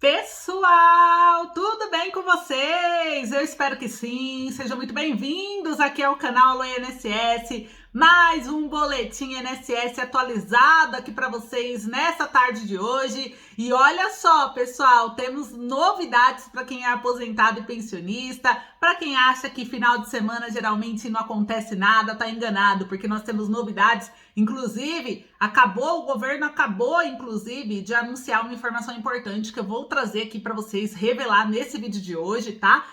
Pessoal, tudo bem com vocês? Eu espero que sim. Sejam muito bem-vindos aqui ao canal Alô INSS. Mais um boletim INSS atualizado aqui para vocês nessa tarde de hoje. E olha só, pessoal, temos novidades para quem é aposentado e pensionista. Para quem acha que final de semana geralmente não acontece nada, tá enganado, porque nós temos novidades. Inclusive, o governo acabou, inclusive, de anunciar uma informação importante que eu vou trazer aqui para vocês, revelar nesse vídeo de hoje, tá?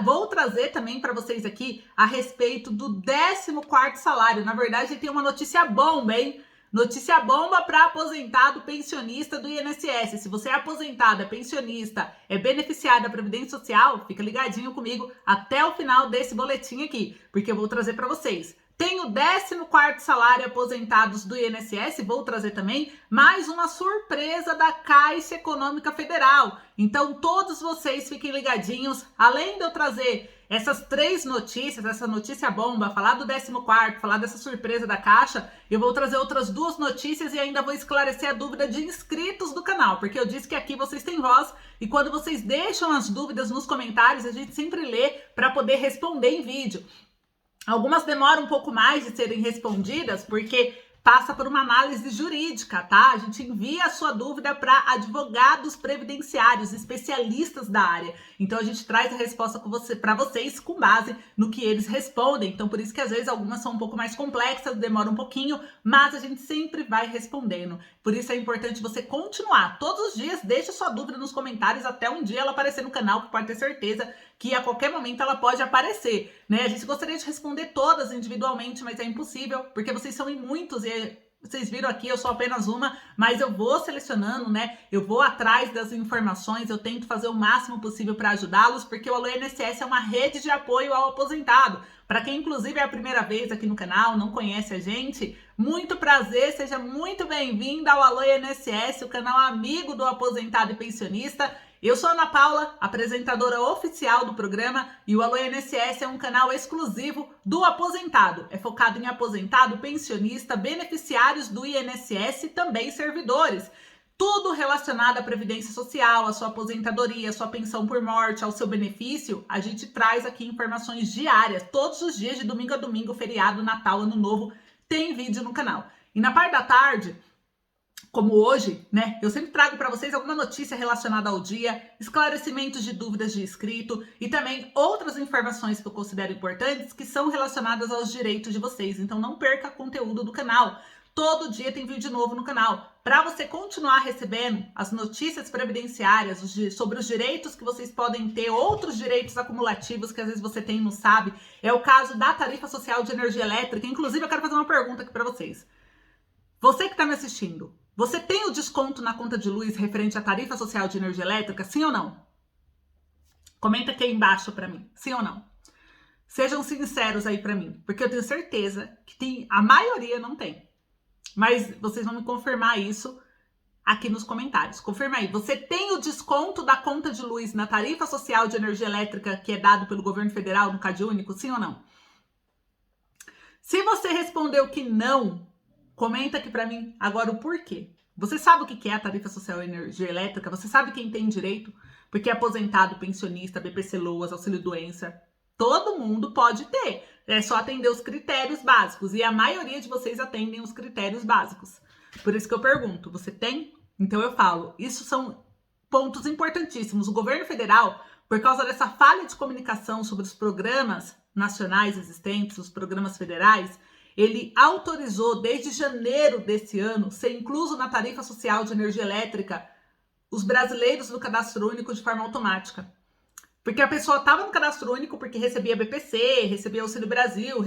Vou trazer também para vocês aqui a respeito do 14º salário. Na verdade, tem uma notícia bomba, hein? Notícia bomba para aposentado pensionista do INSS. Se você é aposentado, é pensionista, é beneficiário da Previdência Social, fica ligadinho comigo até o final desse boletim aqui, porque eu vou trazer para vocês. Tem o 14º salário aposentados do INSS, vou trazer também mais uma surpresa da Caixa Econômica Federal. Então todos vocês fiquem ligadinhos, além de eu trazer essas 3 notícias, essa notícia bomba, falar do 14º, falar dessa surpresa da Caixa, eu vou trazer outras 2 notícias e ainda vou esclarecer a dúvida de inscritos do canal, porque eu disse que aqui vocês têm voz e quando vocês deixam as dúvidas nos comentários, a gente sempre lê para poder responder em vídeo. Algumas demoram um pouco mais de serem respondidas, porque passa por uma análise jurídica, tá? A gente envia a sua dúvida para advogados previdenciários, especialistas da área. Então a gente traz a resposta para vocês com base no que eles respondem. Então por isso que às vezes algumas são um pouco mais complexas, demoram um pouquinho, mas a gente sempre vai respondendo. Por isso é importante você continuar. Todos os dias, deixa sua dúvida nos comentários até um dia ela aparecer no canal, que pode ter certeza que a qualquer momento ela pode aparecer, né? A gente gostaria de responder todas individualmente, mas é impossível, porque vocês são em muitos e vocês viram aqui, eu sou apenas uma, mas eu vou selecionando, né? Eu vou atrás das informações, eu tento fazer o máximo possível para ajudá-los, porque o Alô INSS é uma rede de apoio ao aposentado. Para quem, inclusive, é a primeira vez aqui no canal, não conhece a gente, muito prazer, seja muito bem-vindo ao Alô INSS, o canal amigo do aposentado e pensionista. Eu sou a Ana Paula, apresentadora oficial do programa, e o Alô INSS é um canal exclusivo do aposentado. É focado em aposentado, pensionista, beneficiários do INSS e também servidores. Tudo relacionado à Previdência Social, à sua aposentadoria, à sua pensão por morte, ao seu benefício, a gente traz aqui informações diárias, todos os dias, de domingo a domingo, feriado, Natal, Ano Novo, tem vídeo no canal. E na parte da tarde, como hoje, né, eu sempre trago para vocês alguma notícia relacionada ao dia, esclarecimentos de dúvidas de inscrito e também outras informações que eu considero importantes que são relacionadas aos direitos de vocês. Então não perca conteúdo do canal. Todo dia tem vídeo novo no canal. Para você continuar recebendo as notícias previdenciárias sobre os direitos que vocês podem ter, outros direitos acumulativos que às vezes você tem e não sabe, é o caso da tarifa social de energia elétrica. Inclusive, eu quero fazer uma pergunta aqui para vocês. Você que está me assistindo, você tem o desconto na conta de luz referente à tarifa social de energia elétrica, sim ou não? Comenta aqui embaixo para mim, sim ou não? Sejam sinceros aí para mim, porque eu tenho certeza que a maioria não tem. Mas vocês vão me confirmar isso aqui nos comentários. Confirma aí, você tem o desconto da conta de luz na tarifa social de energia elétrica que é dado pelo governo federal no CadÚnico, sim ou não? Se você respondeu que não, comenta aqui para mim agora o porquê. Você sabe o que é a tarifa social de energia elétrica? Você sabe quem tem direito? Porque aposentado, pensionista, BPC Loas, auxílio-doença, todo mundo pode ter. É só atender os critérios básicos. E a maioria de vocês atendem os critérios básicos. Por isso que eu pergunto, você tem? Então eu falo, isso são pontos importantíssimos. O governo federal, por causa dessa falha de comunicação sobre os programas nacionais existentes, os programas federais, ele autorizou desde janeiro desse ano ser incluso na tarifa social de energia elétrica os brasileiros do cadastro único de forma automática. Porque a pessoa estava no cadastro único porque recebia BPC, recebia Auxílio Brasil,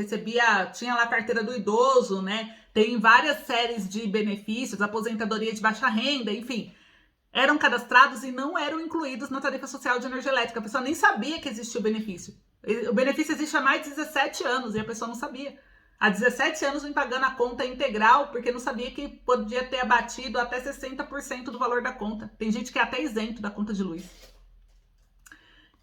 tinha lá a carteira do idoso, né? Tem várias séries de benefícios, aposentadoria de baixa renda, enfim. Eram cadastrados e não eram incluídos na tarifa social de energia elétrica. A pessoa nem sabia que existia o benefício. O benefício existe há mais de 17 anos e a pessoa não sabia. Há 17 anos vem pagando a conta integral porque não sabia que podia ter abatido até 60% do valor da conta. Tem gente que é até isento da conta de luz.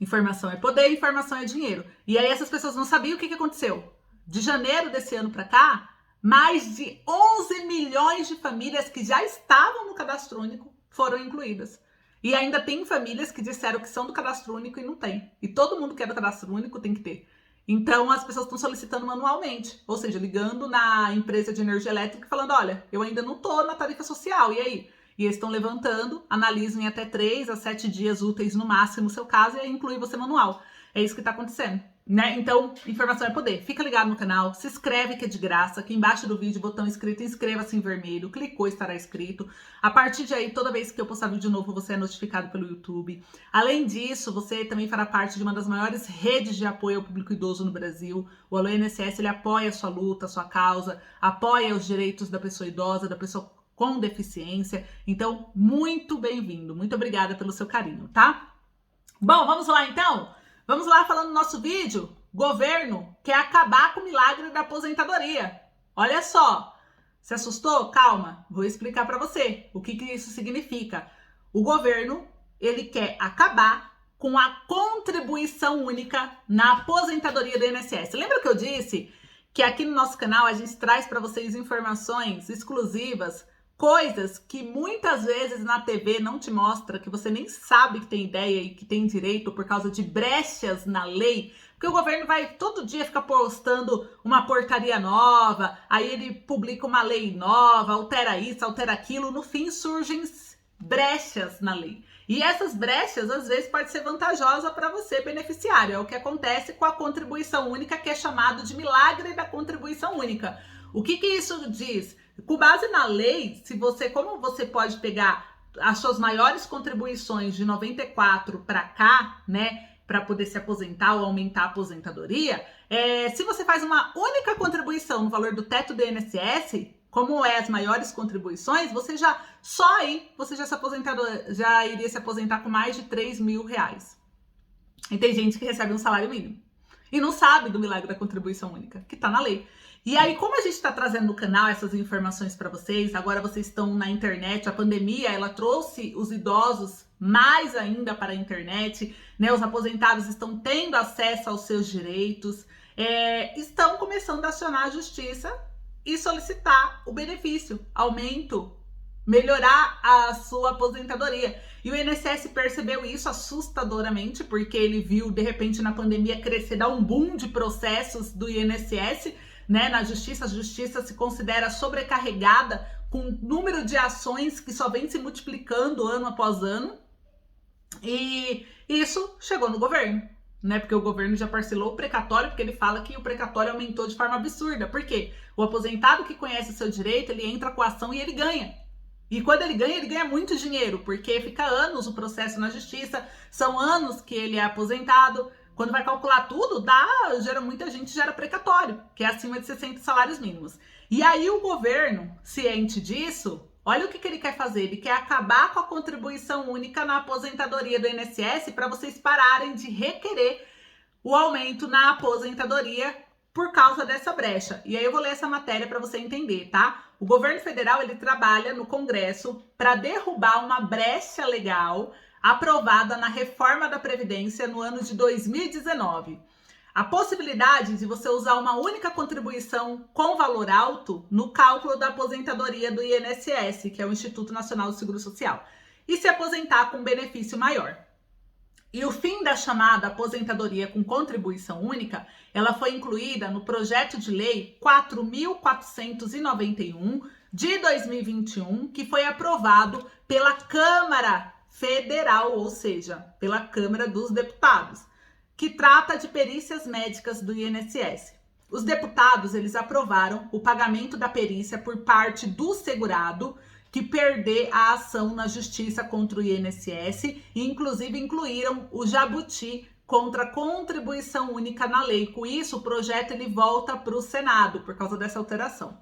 Informação é poder, informação é dinheiro. E aí essas pessoas não sabiam o que aconteceu. De janeiro desse ano para cá, mais de 11 milhões de famílias que já estavam no cadastro único foram incluídas. E ainda tem famílias que disseram que são do cadastro único e não tem. E todo mundo que é do cadastro único tem que ter. Então, as pessoas estão solicitando manualmente, ou seja, ligando na empresa de energia elétrica e falando, olha, eu ainda não estou na tarifa social, e aí? E eles estão levantando, analisam em até 3 a 7 dias úteis no máximo o seu caso e aí inclui você manual. É isso que está acontecendo, né? Então, informação é poder. Fica ligado no canal, se inscreve que é de graça. Aqui embaixo do vídeo, botão inscrito, inscreva-se em vermelho. Clicou, estará inscrito. A partir de aí, toda vez que eu postar vídeo novo, você é notificado pelo YouTube. Além disso, você também fará parte de uma das maiores redes de apoio ao público idoso no Brasil. O Alô INSS, ele apoia a sua luta, a sua causa, apoia os direitos da pessoa idosa, da pessoa com deficiência. Então, muito bem-vindo. Muito obrigada pelo seu carinho, tá? Bom, vamos lá então? Vamos lá falando no nosso vídeo. Governo quer acabar com o milagre da aposentadoria. Olha só. Se assustou? Calma. Vou explicar para você o que isso significa. O governo, ele quer acabar com a contribuição única na aposentadoria do INSS. Lembra que eu disse que aqui no nosso canal a gente traz para vocês informações exclusivas, coisas que muitas vezes na TV não te mostra, que você nem sabe que tem ideia e que tem direito por causa de brechas na lei, porque o governo vai todo dia ficar postando uma portaria nova, aí ele publica uma lei nova, altera isso, altera aquilo, no fim surgem brechas na lei. E essas brechas, às vezes, pode ser vantajosa para você, beneficiário. É o que acontece com a contribuição única, que é chamado de milagre da contribuição única. O que isso diz? Com base na lei, como você pode pegar as suas maiores contribuições de 94 para cá, né, para poder se aposentar ou aumentar a aposentadoria, se você faz uma única contribuição no valor do teto do INSS, como as maiores contribuições, você já já iria se aposentar com mais de R$3.000. E tem gente que recebe um salário mínimo e não sabe do milagre da contribuição única, que está na lei. E aí, como a gente está trazendo no canal essas informações para vocês, agora vocês estão na internet, a pandemia, ela trouxe os idosos mais ainda para a internet, né? Os aposentados estão tendo acesso aos seus direitos, estão começando a acionar a justiça e solicitar o benefício, aumento, melhorar a sua aposentadoria. E o INSS percebeu isso assustadoramente, porque ele viu, de repente, na pandemia crescer, dar um boom de processos do INSS, né, na justiça. A justiça se considera sobrecarregada com o número de ações que só vem se multiplicando ano após ano. E isso chegou no governo, né? Porque o governo já parcelou o precatório, porque ele fala que o precatório aumentou de forma absurda. Por quê? O aposentado que conhece o seu direito, ele entra com a ação e ele ganha. E quando ele ganha muito dinheiro, porque fica anos o processo na justiça, são anos que ele é aposentado. Quando vai calcular tudo, muita gente gera precatório, que é acima de 60 salários mínimos. E aí o governo, ciente disso, olha o que ele quer fazer. Ele quer acabar com a contribuição única na aposentadoria do INSS para vocês pararem de requerer o aumento na aposentadoria por causa dessa brecha. E aí eu vou ler essa matéria para você entender, tá? O governo federal, ele trabalha no Congresso para derrubar uma brecha legal aprovada na reforma da Previdência no ano de 2019. A possibilidade de você usar uma única contribuição com valor alto no cálculo da aposentadoria do INSS, que é o Instituto Nacional do Seguro Social, e se aposentar com benefício maior. E o fim da chamada aposentadoria com contribuição única, ela foi incluída no projeto de lei 4.491 de 2021, que foi aprovado pela Câmara Federal, ou seja, pela Câmara dos Deputados, que trata de perícias médicas do INSS. Os deputados, eles aprovaram o pagamento da perícia por parte do segurado que perder a ação na justiça contra o INSS e, inclusive, incluíram o jabuti contra a contribuição única na lei. Com isso, o projeto ele volta para o Senado por causa dessa alteração.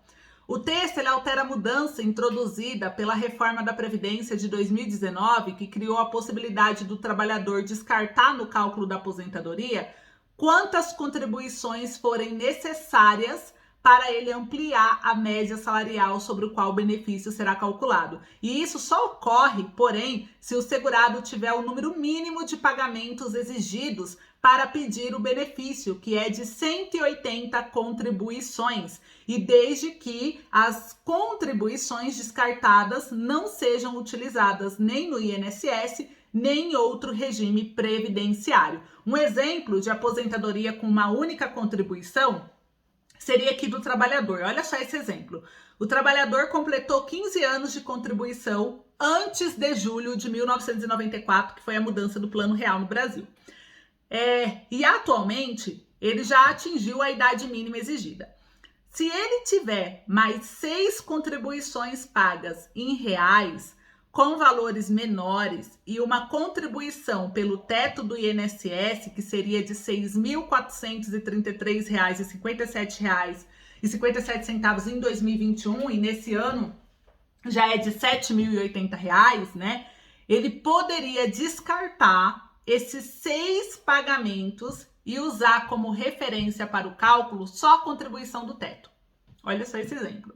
O texto ele altera a mudança introduzida pela reforma da Previdência de 2019, que criou a possibilidade do trabalhador descartar no cálculo da aposentadoria quantas contribuições forem necessárias para ele ampliar a média salarial sobre o qual o benefício será calculado. E isso só ocorre, porém, se o segurado tiver o número mínimo de pagamentos exigidos para pedir o benefício, que é de 180 contribuições, e desde que as contribuições descartadas não sejam utilizadas nem no INSS, nem em outro regime previdenciário. Um exemplo de aposentadoria com uma única contribuição seria aqui do trabalhador. Olha só esse exemplo. O trabalhador completou 15 anos de contribuição antes de julho de 1994, que foi a mudança do Plano Real no Brasil. E atualmente, ele já atingiu a idade mínima exigida. Se ele tiver mais 6 contribuições pagas em reais, com valores menores, e uma contribuição pelo teto do INSS, que seria de R$ 6.433,57 em 2021, e nesse ano já é de R$ 7.080, né? Ele poderia descartar esses 6 pagamentos e usar como referência para o cálculo só a contribuição do teto. Olha só esse exemplo.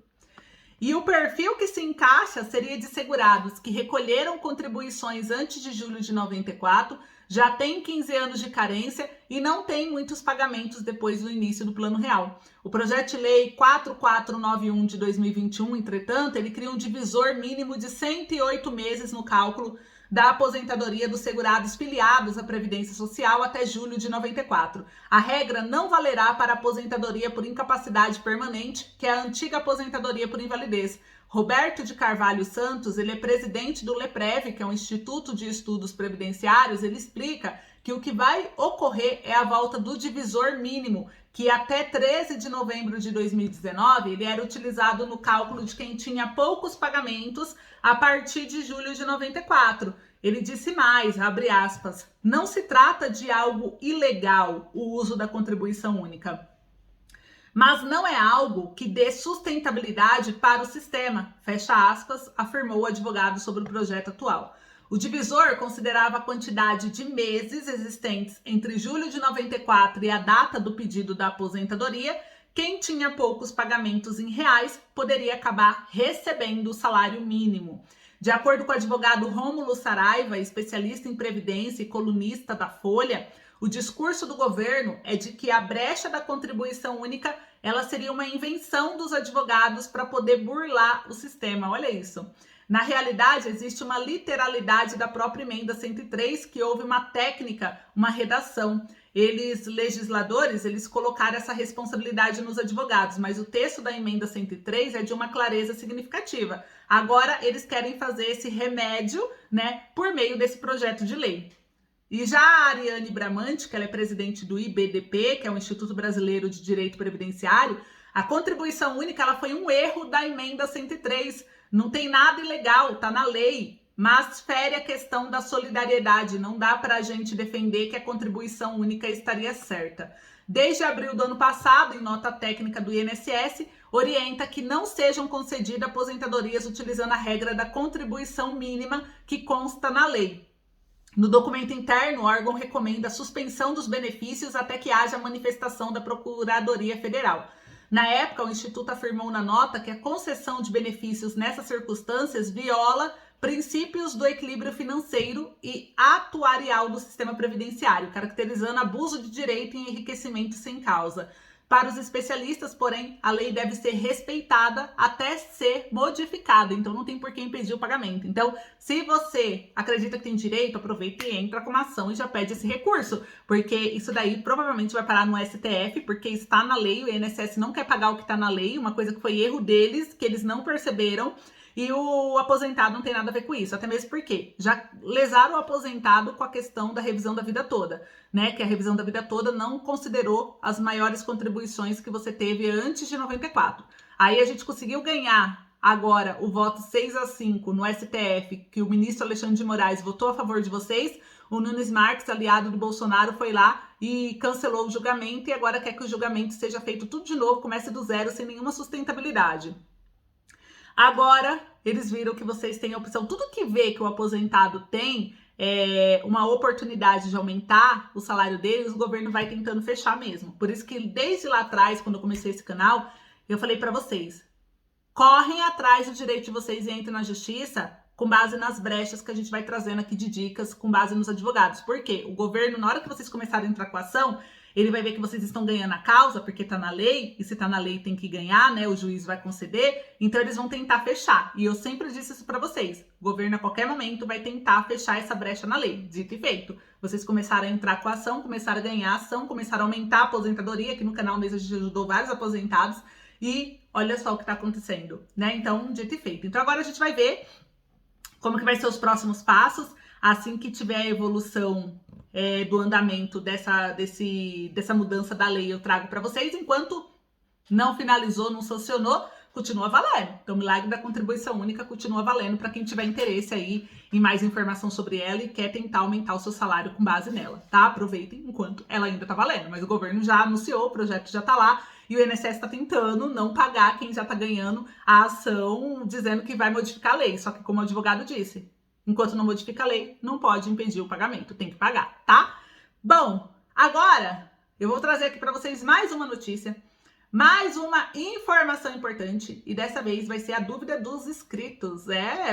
E o perfil que se encaixa seria de segurados que recolheram contribuições antes de julho de 94, já tem 15 anos de carência e não tem muitos pagamentos depois do início do Plano Real. O projeto de lei 4491 de 2021, entretanto, ele cria um divisor mínimo de 108 meses no cálculo da aposentadoria dos segurados filiados à Previdência Social até julho de 94. A regra não valerá para a aposentadoria por incapacidade permanente, que é a antiga aposentadoria por invalidez. Roberto de Carvalho Santos, ele é presidente do LEPREV, que é um Instituto de Estudos Previdenciários, ele explica que o que vai ocorrer é a volta do divisor mínimo, que até 13 de novembro de 2019, ele era utilizado no cálculo de quem tinha poucos pagamentos a partir de julho de 94. Ele disse mais, abre aspas, não se trata de algo ilegal o uso da contribuição única, mas não é algo que dê sustentabilidade para o sistema, fecha aspas, afirmou o advogado sobre o projeto atual. O divisor considerava a quantidade de meses existentes entre julho de 94 e a data do pedido da aposentadoria. Quem tinha poucos pagamentos em reais poderia acabar recebendo o salário mínimo. De acordo com o advogado Rômulo Saraiva, especialista em previdência e colunista da Folha, o discurso do governo é de que a brecha da contribuição única ela seria uma invenção dos advogados para poder burlar o sistema. Olha isso. Na realidade, existe uma literalidade da própria emenda 103, que houve uma técnica, uma redação. Legisladores, eles colocaram essa responsabilidade nos advogados, mas o texto da emenda 103 é de uma clareza significativa. Agora, eles querem fazer esse remédio, né, por meio desse projeto de lei. E já a Ariane Bramante, que ela é presidente do IBDP, que é o Instituto Brasileiro de Direito Previdenciário, a contribuição única ela foi um erro da emenda 103. Não tem nada ilegal, tá na lei, mas fere a questão da solidariedade. Não dá para a gente defender que a contribuição única estaria certa. Desde abril do ano passado, em nota técnica do INSS, orienta que não sejam concedidas aposentadorias utilizando a regra da contribuição mínima que consta na lei. No documento interno, o órgão recomenda a suspensão dos benefícios até que haja manifestação da Procuradoria Federal. Na época, o Instituto afirmou na nota que a concessão de benefícios nessas circunstâncias viola princípios do equilíbrio financeiro e atuarial do sistema previdenciário, caracterizando abuso de direito e enriquecimento sem causa. Para os especialistas, porém, a lei deve ser respeitada até ser modificada, então não tem por que impedir o pagamento. Então, se você acredita que tem direito, aproveita e entra com uma ação e já pede esse recurso, porque isso daí provavelmente vai parar no STF, porque está na lei, o INSS não quer pagar o que está na lei, uma coisa que foi erro deles, que eles não perceberam, e o aposentado não tem nada a ver com isso, até mesmo porque já lesaram o aposentado com a questão da revisão da vida toda, né? Que a revisão da vida toda não considerou as maiores contribuições que você teve antes de 94. Aí a gente conseguiu ganhar agora o voto 6-5 no STF, que o ministro Alexandre de Moraes votou a favor de vocês. O Nunes Marques, aliado do Bolsonaro, foi lá e cancelou o julgamento e agora quer que o julgamento seja feito tudo de novo, comece do zero, sem nenhuma sustentabilidade. Agora, eles viram que vocês têm a opção. Tudo que vê que o aposentado tem uma oportunidade de aumentar o salário dele, o governo vai tentando fechar mesmo. Por isso que desde lá atrás, quando eu comecei esse canal, Eu falei para vocês, correm atrás do direito de vocês e entrem na justiça com base nas brechas que a gente vai trazendo aqui de dicas, com base nos advogados. Por quê? O governo, na hora que vocês começarem a entrar com a ação, ele vai ver que vocês estão ganhando a causa, porque tá na lei, e se tá na lei tem que ganhar, né? O juiz vai conceder, então eles vão tentar fechar. E eu sempre disse isso para vocês. O governo, a qualquer momento, vai tentar fechar essa brecha na lei. Dito e feito. Vocês começaram a entrar com a ação, começaram a ganhar ação, começaram a aumentar a aposentadoria. Aqui no canal mesmo a gente ajudou vários aposentados. E olha só o que tá acontecendo, né? Então, dito e feito. Então agora a gente vai ver como que vai ser os próximos passos, assim que tiver a evolução do andamento dessa mudança da lei, eu trago para vocês. Enquanto não finalizou, não sancionou, continua valendo. Então, o milagre da contribuição única continua valendo para quem tiver interesse aí em mais informação sobre ela e quer tentar aumentar o seu salário com base nela, tá? Aproveitem enquanto ela ainda tá valendo. Mas o governo já anunciou, o projeto já tá lá e o INSS está tentando não pagar quem já tá ganhando a ação, dizendo que vai modificar a lei. Só que, como o advogado disse, enquanto não modifica a lei, não pode impedir o pagamento, tem que pagar, tá? Bom, agora eu vou trazer aqui para vocês mais uma notícia, mais uma informação importante, e dessa vez vai ser a dúvida dos inscritos.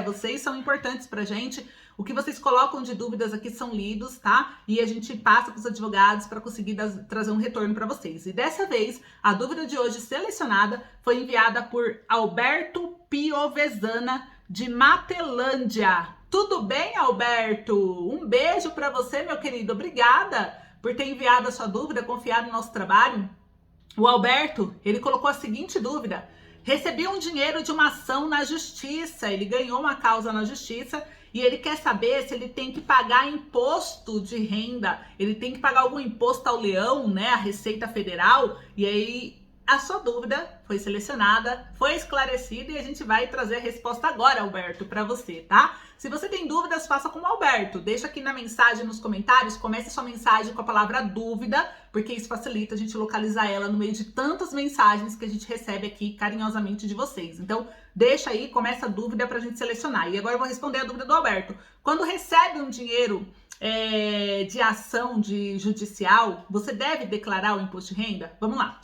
Vocês são importantes pra gente. O que vocês colocam de dúvidas aqui são lidos, tá? E a gente passa para os advogados para conseguir trazer um retorno para vocês. E dessa vez, a dúvida de hoje selecionada foi enviada por Alberto Piovesana, de Matelândia. Tudo bem, Alberto? Um beijo para você, meu querido. Obrigada por ter enviado a sua dúvida, confiado no nosso trabalho. O Alberto, ele colocou a seguinte dúvida: recebi um dinheiro de uma ação na justiça, ele ganhou uma causa na justiça e ele quer saber se ele tem que pagar imposto de renda, ele tem que pagar algum imposto ao leão, né, a Receita Federal. E aí a sua dúvida foi selecionada, foi esclarecida e a gente vai trazer a resposta agora, Alberto, para você, tá? Se você tem dúvidas, faça como o Alberto. Deixa aqui na mensagem, nos comentários, comece sua mensagem com a palavra dúvida, porque isso facilita a gente localizar ela no meio de tantas mensagens que a gente recebe aqui carinhosamente de vocês. Então, deixa aí, começa a dúvida pra gente selecionar. E agora eu vou responder a dúvida do Alberto. Quando recebe um dinheiro de ação judicial, você deve declarar o imposto de renda? Vamos lá.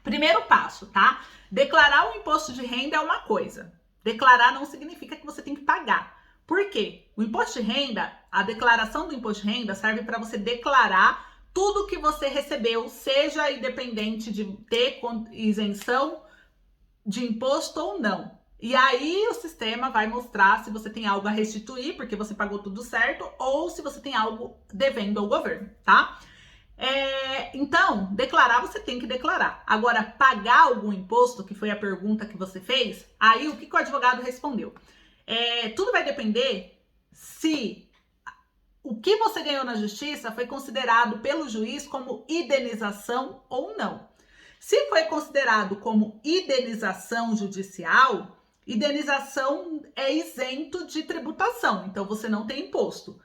Primeiro passo, tá? Declarar o imposto de renda é uma coisa. Declarar não significa que você tem que pagar. Por quê? O imposto de renda, a declaração do imposto de renda serve para você declarar tudo que você recebeu, seja independente de ter isenção de imposto ou não. E aí o sistema vai mostrar se você tem algo a restituir, porque você pagou tudo certo, ou se você tem algo devendo ao governo, tá? Então, declarar você tem que declarar. Agora, pagar algum imposto, que foi a pergunta que você fez, aí o que o advogado respondeu? Tudo vai depender se o que você ganhou na justiça foi considerado pelo juiz como indenização ou não. Se foi considerado como indenização judicial, indenização é isento de tributação, então você não tem imposto.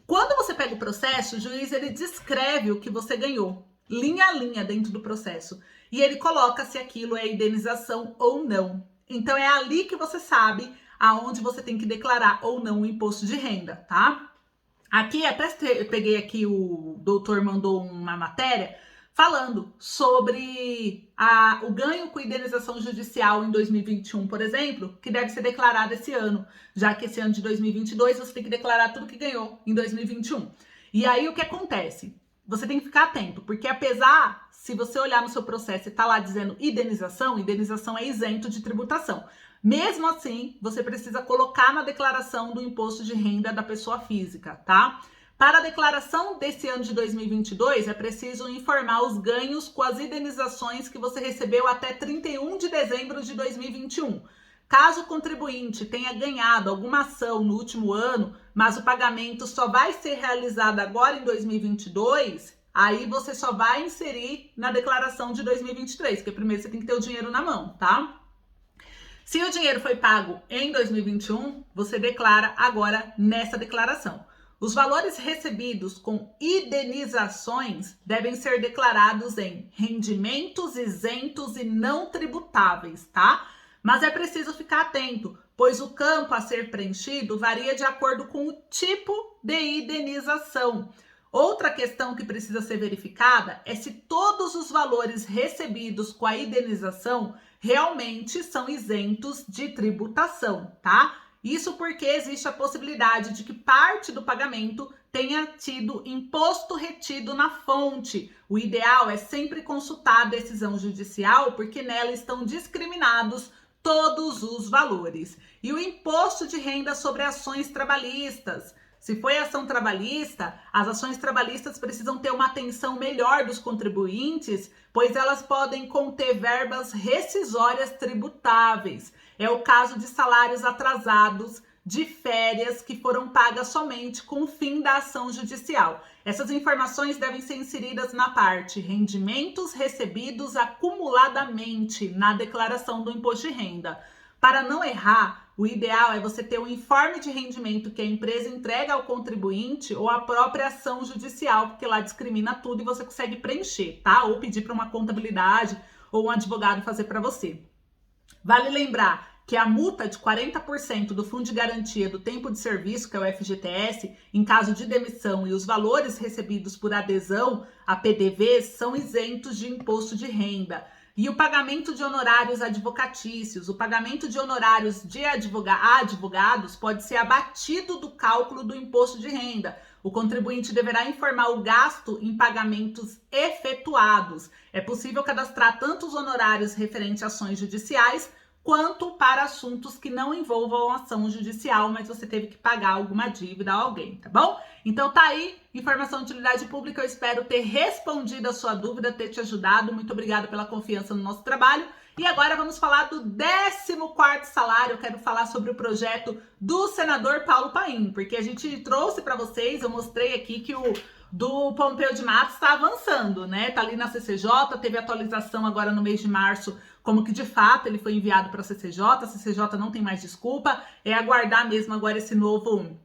Quando você pega o processo, o juiz ele descreve o que você ganhou, linha a linha dentro do processo, e ele coloca se aquilo é indenização ou não. Então é ali que você sabe aonde você tem que declarar ou não o imposto de renda, tá? Aqui, até peguei aqui, o doutor mandou uma matéria falando sobre o ganho com indenização judicial em 2021, por exemplo, que deve ser declarado esse ano, já que esse ano de 2022 você tem que declarar tudo que ganhou em 2021. E aí o que acontece? Você tem que ficar atento, porque apesar, se você olhar no seu processo e tá lá dizendo indenização, indenização é isento de tributação. Mesmo assim, você precisa colocar na declaração do imposto de renda da pessoa física, tá? Para a declaração desse ano de 2022, é preciso informar os ganhos com as indenizações que você recebeu até 31 de dezembro de 2021. Caso o contribuinte tenha ganhado alguma ação no último ano, mas o pagamento só vai ser realizado agora em 2022, aí você só vai inserir na declaração de 2023, porque primeiro você tem que ter o dinheiro na mão, tá? Se o dinheiro foi pago em 2021, você declara agora nessa declaração. Os valores recebidos com indenizações devem ser declarados em rendimentos isentos e não tributáveis, tá? Mas é preciso ficar atento, pois o campo a ser preenchido varia de acordo com o tipo de indenização. Outra questão que precisa ser verificada é se todos os valores recebidos com a indenização realmente são isentos de tributação, tá? Isso porque existe a possibilidade de que parte do pagamento tenha tido imposto retido na fonte. O ideal é sempre consultar a decisão judicial, porque nela estão discriminados todos os valores. E o imposto de renda sobre ações trabalhistas. Se foi ação trabalhista, as ações trabalhistas precisam ter uma atenção melhor dos contribuintes, pois elas podem conter verbas rescisórias tributáveis. É o caso de salários atrasados, de férias que foram pagas somente com o fim da ação judicial. Essas informações devem ser inseridas na parte rendimentos recebidos acumuladamente na declaração do imposto de renda. Para não errar, o ideal é você ter um informe de rendimento que a empresa entrega ao contribuinte ou a própria ação judicial, porque lá discrimina tudo e você consegue preencher, tá? Ou pedir para uma contabilidade ou um advogado fazer para você. Vale lembrar que a multa de 40% do Fundo de Garantia do Tempo de Serviço, que é o FGTS, em caso de demissão, e os valores recebidos por adesão a PDVs são isentos de imposto de renda. E o pagamento de honorários advocatícios, o pagamento de honorários de advogados pode ser abatido do cálculo do imposto de renda. O contribuinte deverá informar o gasto em pagamentos efetuados. É possível cadastrar tanto os honorários referentes a ações judiciais, quanto para assuntos que não envolvam ação judicial, mas você teve que pagar alguma dívida a alguém, tá bom? Então tá aí, informação de utilidade pública, eu espero ter respondido a sua dúvida, ter te ajudado. Muito obrigada pela confiança no nosso trabalho. E agora vamos falar do 14º salário. Eu quero falar sobre o projeto do senador Paulo Paim, porque a gente trouxe para vocês, eu mostrei aqui que o do Pompeu de Matos está avançando, né? Tá ali na CCJ, teve atualização agora no mês de março, como que de fato ele foi enviado para a CCJ não tem mais desculpa, é aguardar mesmo agora esse novo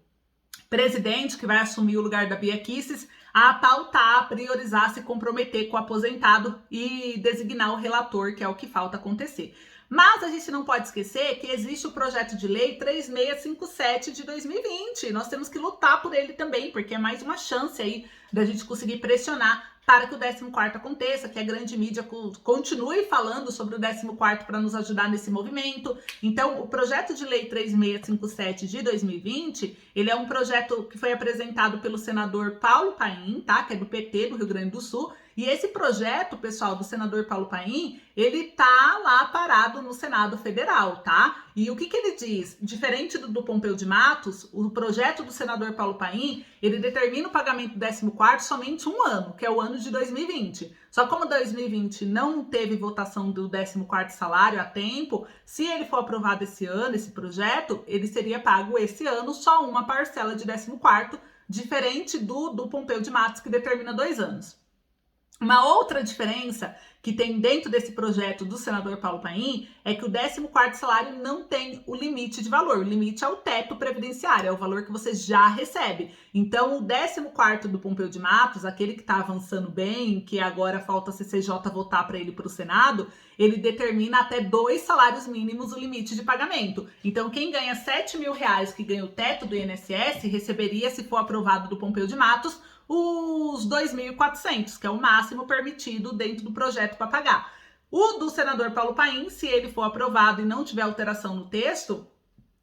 presidente que vai assumir o lugar da Bia Kicis a pautar, a priorizar, se comprometer com o aposentado e designar o relator, que é o que falta acontecer. Mas a gente não pode esquecer que existe o projeto de lei 3657 de 2020. Nós temos que lutar por ele também, porque é mais uma chance aí da gente conseguir pressionar para que o 14º aconteça, que a grande mídia continue falando sobre o 14º para nos ajudar nesse movimento. Então, o projeto de lei 3657 de 2020, ele é um projeto que foi apresentado pelo senador Paulo Paim, tá? Que é do PT do Rio Grande do Sul. E esse projeto, pessoal, do senador Paulo Paim, ele tá lá parado no Senado Federal, tá? E o que ele diz? Diferente do Pompeu de Matos, o projeto do senador Paulo Paim, ele determina o pagamento do 14º somente um ano, que é o ano de 2020. Só como 2020 não teve votação do 14º salário a tempo, se ele for aprovado esse ano, esse projeto, ele seria pago esse ano só uma parcela de 14º, diferente do Pompeu de Matos, que determina 2 anos. Uma outra diferença que tem dentro desse projeto do senador Paulo Paim é que o 14º salário não tem o limite de valor. O limite é o teto previdenciário, é o valor que você já recebe. Então, o 14º do Pompeu de Matos, aquele que está avançando bem, que agora falta a CCJ votar para ele para o Senado, ele determina até 2 salários mínimos o limite de pagamento. Então, quem ganha R$7 mil, que ganha o teto do INSS, receberia, se for aprovado do Pompeu de Matos, os 2.400, que é o máximo permitido dentro do projeto para pagar. O do senador Paulo Paim, se ele for aprovado e não tiver alteração no texto,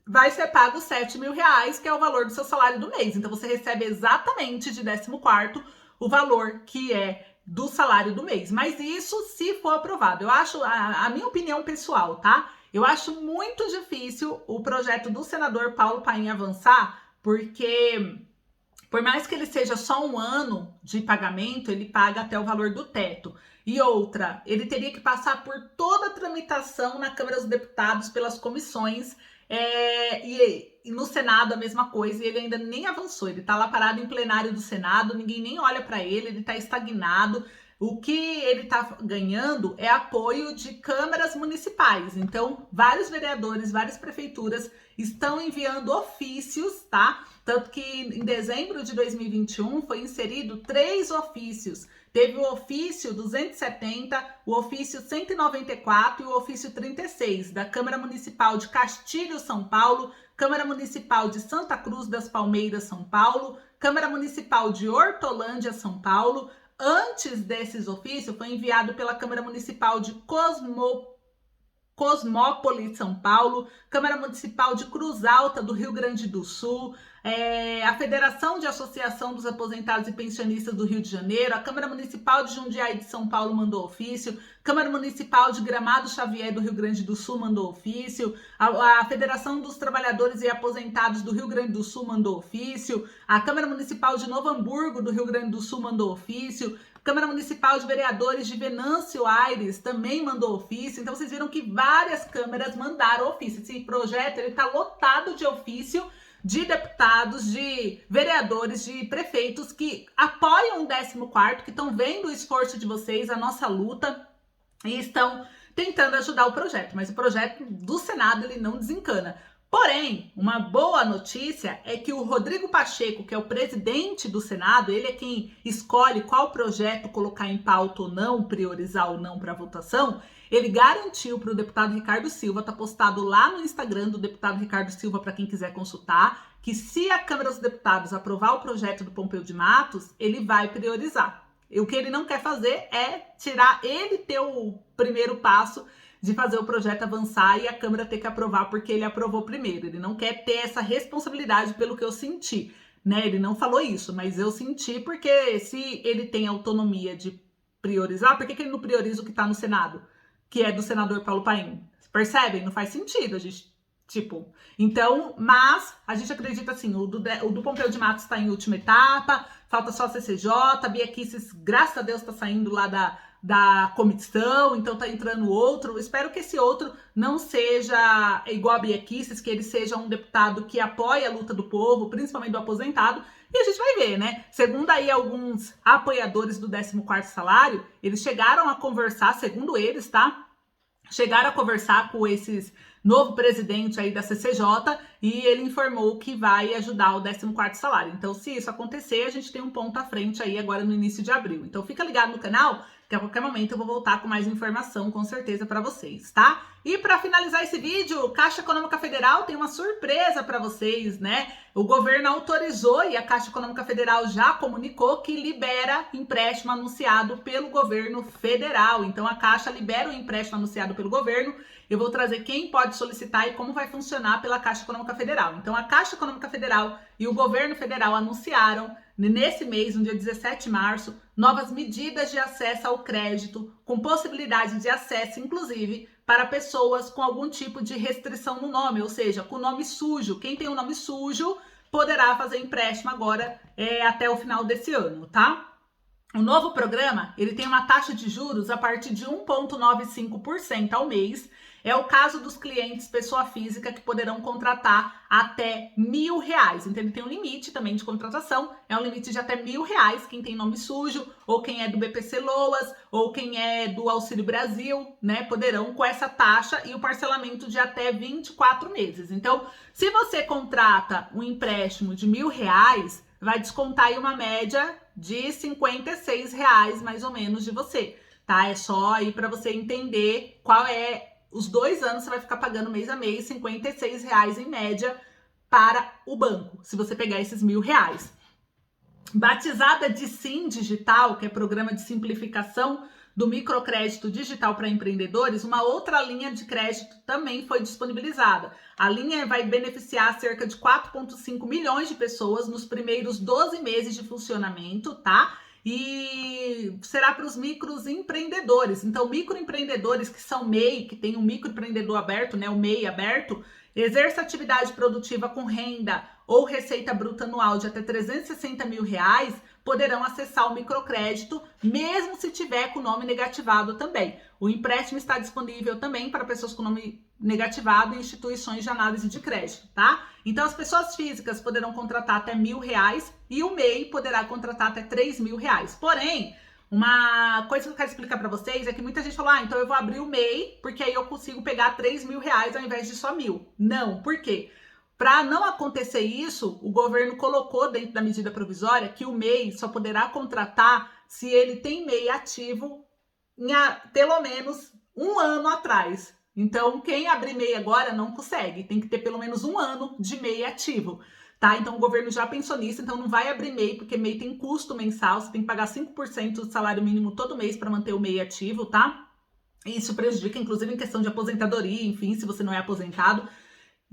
vai ser pago R$7 mil, que é o valor do seu salário do mês. Então, você recebe exatamente de 14º o valor que é do salário do mês. Mas isso se for aprovado. Eu acho, a minha opinião pessoal, tá? Eu acho muito difícil o projeto do senador Paulo Paim avançar, porque por mais que ele seja só um ano de pagamento, ele paga até o valor do teto. E outra, ele teria que passar por toda a tramitação na Câmara dos Deputados pelas comissões, e no Senado a mesma coisa, e ele ainda nem avançou. Ele está lá parado em plenário do Senado, ninguém nem olha para ele está estagnado. O que ele está ganhando é apoio de câmaras municipais. Então, vários vereadores, várias prefeituras estão enviando ofícios, tá? Tanto que em dezembro de 2021 foi inserido 3 ofícios. Teve o ofício 270, o ofício 194 e o ofício 36 da Câmara Municipal de Castilho, São Paulo, Câmara Municipal de Santa Cruz das Palmeiras, São Paulo, Câmara Municipal de Hortolândia, São Paulo. Antes desses ofícios, foi enviado pela Câmara Municipal de Cosmópolis, São Paulo, Câmara Municipal de Cruz Alta, do Rio Grande do Sul, a Federação de Associação dos Aposentados e Pensionistas do Rio de Janeiro, a Câmara Municipal de Jundiaí de São Paulo mandou ofício, Câmara Municipal de Gramado Xavier do Rio Grande do Sul mandou ofício, a Federação dos Trabalhadores e Aposentados do Rio Grande do Sul mandou ofício, a Câmara Municipal de Novo Hamburgo do Rio Grande do Sul mandou ofício, Câmara Municipal de Vereadores de Venâncio Aires também mandou ofício. Então vocês viram que várias câmaras mandaram ofício. Esse projeto está lotado de ofício de deputados, de vereadores, de prefeitos que apoiam o 14º, que estão vendo o esforço de vocês, a nossa luta, e estão tentando ajudar o projeto. Mas o projeto do Senado, ele não desencana. Porém, uma boa notícia é que o Rodrigo Pacheco, que é o presidente do Senado, ele é quem escolhe qual projeto colocar em pauta ou não, priorizar ou não para votação. Ele garantiu para o deputado Ricardo Silva, tá postado lá no Instagram do deputado Ricardo Silva para quem quiser consultar, que se a Câmara dos Deputados aprovar o projeto do Pompeu de Matos, ele vai priorizar. E o que ele não quer fazer é tirar ele ter o primeiro passo de fazer o projeto avançar e a Câmara ter que aprovar porque ele aprovou primeiro. Ele não quer ter essa responsabilidade, pelo que eu senti, né? Ele não falou isso, mas eu senti, porque se ele tem autonomia de priorizar, por que ele não prioriza o que está no Senado, que é do senador Paulo Paim? Percebem? Não faz sentido, a gente, tipo... Então, mas a gente acredita assim, o do Pompeu de Matos está em última etapa, falta só a CCJ, a Bia Kicis, graças a Deus, está saindo lá da comissão, então tá entrando outro. Espero que esse outro não seja igual a Bia Kicis, que ele seja um deputado que apoia a luta do povo, principalmente do aposentado, e a gente vai ver, né? Segundo aí alguns apoiadores do 14º salário, eles chegaram a conversar, segundo eles, tá? Chegaram a conversar com esses novo presidente aí da CCJ e ele informou que vai ajudar o 14º salário. Então, se isso acontecer, a gente tem um ponto à frente aí agora no início de abril. Então, fica ligado no canal, que a qualquer momento eu vou voltar com mais informação, com certeza, para vocês, tá? E para finalizar esse vídeo, Caixa Econômica Federal tem uma surpresa para vocês, né? O governo autorizou e a Caixa Econômica Federal já comunicou que libera empréstimo anunciado pelo governo federal. Então, a Caixa libera o empréstimo anunciado pelo governo. Eu vou trazer quem pode solicitar e como vai funcionar pela Caixa Econômica Federal. Então, a Caixa Econômica Federal e o governo federal anunciaram, nesse mês, no dia 17 de março, novas medidas de acesso ao crédito, com possibilidade de acesso, inclusive, para pessoas com algum tipo de restrição no nome, ou seja, com nome sujo. Quem tem o nome sujo poderá fazer empréstimo agora até o final desse ano, tá? O novo programa, ele tem uma taxa de juros a partir de 1,95% ao mês. É o caso dos clientes pessoa física que poderão contratar até R$1.000. Então, ele tem um limite também de contratação. É um limite de até R$1.000. Quem tem nome sujo, ou quem é do BPC Loas, ou quem é do Auxílio Brasil, né? Poderão com essa taxa e o parcelamento de até 24 meses. Então, se você contrata um empréstimo de R$1.000, vai descontar aí uma média de R$56 mais ou menos de você, tá? É só aí para você entender qual é. Os 2 anos você vai ficar pagando mês a mês R$56 em média para o banco, se você pegar esses R$1.000. Batizada de Sim Digital, que é programa de simplificação do microcrédito digital para empreendedores, uma outra linha de crédito também foi disponibilizada. A linha vai beneficiar cerca de 4,5 milhões de pessoas nos primeiros 12 meses de funcionamento, tá? E será para os microempreendedores. Então, microempreendedores que são MEI, que tem um microempreendedor aberto, né, o MEI aberto, exerce atividade produtiva com renda ou receita bruta anual de até R$360 mil, poderão acessar o microcrédito, mesmo se tiver com o nome negativado também. O empréstimo está disponível também para pessoas com nome negativado em instituições de análise de crédito, tá? Então, as pessoas físicas poderão contratar até R$1.000 e o MEI poderá contratar até R$3.000. Porém, uma coisa que eu quero explicar para vocês é que muita gente fala, então eu vou abrir o MEI porque aí eu consigo pegar R$3.000 ao invés de só 1.000. Não, por quê? Para não acontecer isso, o governo colocou dentro da medida provisória que o MEI só poderá contratar se ele tem MEI ativo pelo menos 1 ano atrás. Então, quem abrir MEI agora não consegue, tem que ter pelo menos 1 ano de MEI ativo, tá? Então o governo já pensou nisso, então não vai abrir MEI, porque MEI tem custo mensal, você tem que pagar 5% do salário mínimo todo mês para manter o MEI ativo, tá? Isso prejudica, inclusive, em questão de aposentadoria, enfim, se você não é aposentado.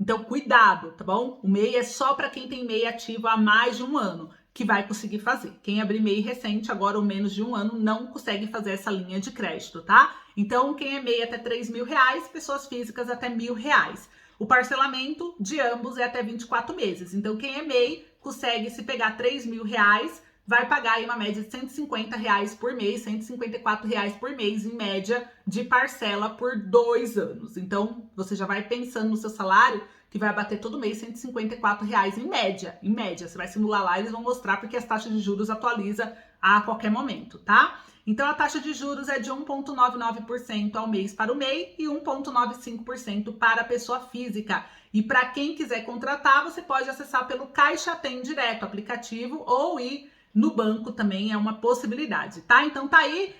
Então, cuidado, tá bom? O MEI é só para quem tem MEI ativo há mais de um ano que vai conseguir fazer. Quem abrir MEI recente, agora ou menos de um ano, não consegue fazer essa linha de crédito, tá? Então, quem é MEI até R$ 3.000, pessoas físicas até R$ 1.000. O parcelamento de ambos é até 24 meses. Então, quem é MEI consegue, se pegar R$ 3.000, vai pagar aí uma média de R$ 150 por mês, R$ 154 por mês, em média, de parcela por 2 anos. Então, você já vai pensando no seu salário, que vai bater todo mês R$ 154 em média. Em média, você vai simular lá, eles vão mostrar, porque as taxas de juros atualiza a qualquer momento, tá? Então, a taxa de juros é de 1,99% ao mês para o MEI e 1,95% para a pessoa física. E para quem quiser contratar, você pode acessar pelo Caixa Tem direto, aplicativo, ou ir no banco também é uma possibilidade, tá? Então tá aí,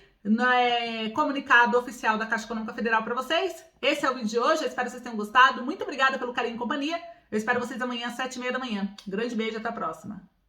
comunicado oficial da Caixa Econômica Federal para vocês. Esse é o vídeo de hoje, eu espero que vocês tenham gostado. Muito obrigada pelo carinho e companhia. Eu espero vocês amanhã às 7h30 da manhã. Grande beijo, até a próxima.